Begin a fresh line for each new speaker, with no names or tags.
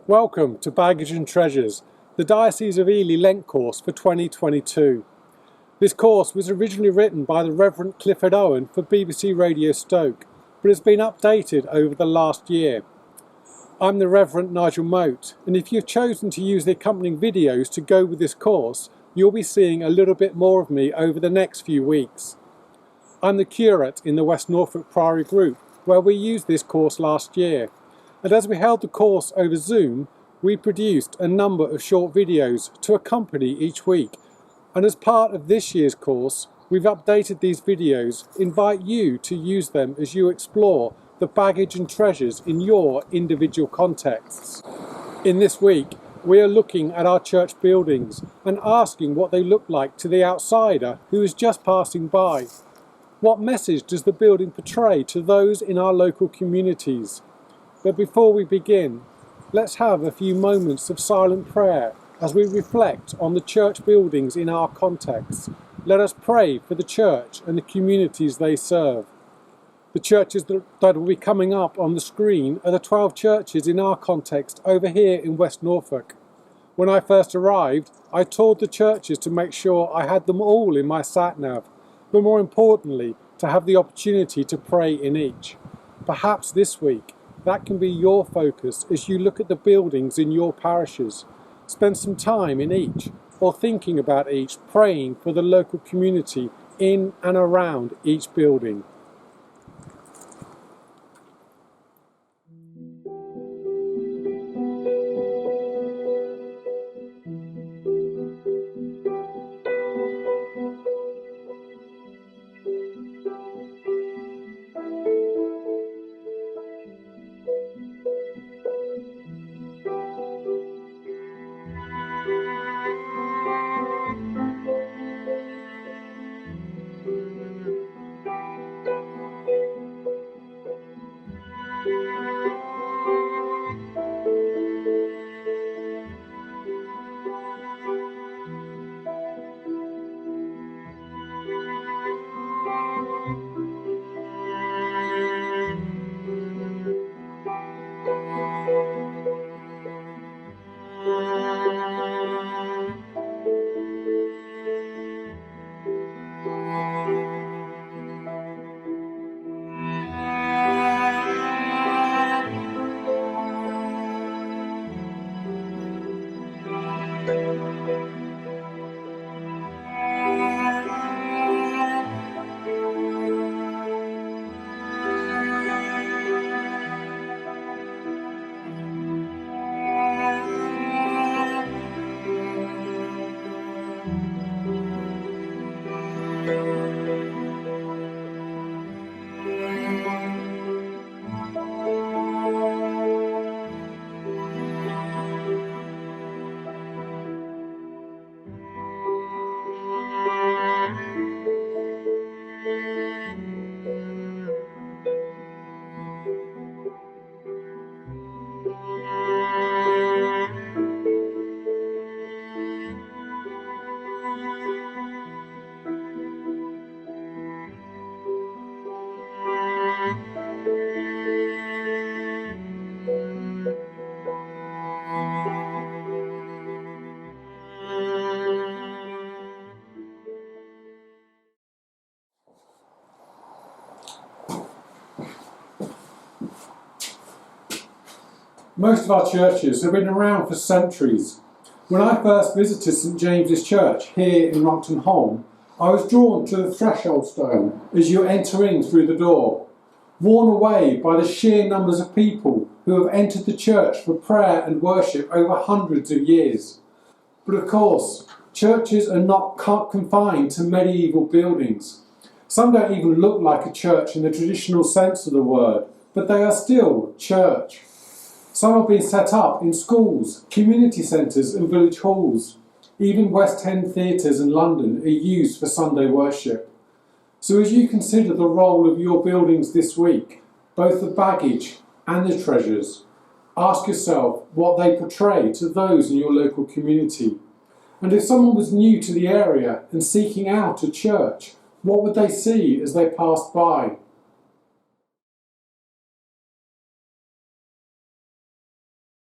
Welcome to Baggage and Treasures, the Diocese of Ely Lent course for 2022. This course was originally written by the Reverend Clifford Owen for BBC Radio Stoke, but has been updated over the last year. I'm the Reverend Nigel Moat, and if you've chosen to use the accompanying videos to go with this course, you'll be seeing a little bit more of me over the next few weeks. I'm the curate in the West Norfolk Priory group, where we used this course last year. And as we held the course over Zoom, we produced a number of short videos to accompany each week. And as part of this year's course, we've updated these videos, invite you to use them as you explore the baggage and treasures in your individual contexts. In this week, we are looking at our church buildings and asking what they look like to the outsider who is just passing by. What message does the building portray to those in our local communities? But before we begin, let's have a few moments of silent prayer as we reflect on the church buildings in our context. Let us pray for the church and the communities they serve. The churches that will be coming up on the screen are the 12 churches in our context over here in West Norfolk. When I first arrived, I toured the churches to make sure I had them all in my sat-nav, but more importantly, to have the opportunity to pray in each. Perhaps this week, that can be your focus as you look at the buildings in your parishes. Spend some time in each, or thinking about each, praying for the local community in and around each building. Most of our churches have been around for centuries. When I first visited St James's Church here in Rompton Holm, I was drawn to the threshold stone as you enter in through the door, worn away by the sheer numbers of people who have entered the church for prayer and worship over hundreds of years. But of course, churches are not confined to medieval buildings. Some don't even look like a church in the traditional sense of the word, but they are still church. Some have been set up in schools, community centres and village halls. Even West End theatres in London are used for Sunday worship. So as you consider the role of your buildings this week, both the baggage and the treasures, ask yourself what they portray to those in your local community. And if someone was new to the area and seeking out a church, what would they see as they passed by?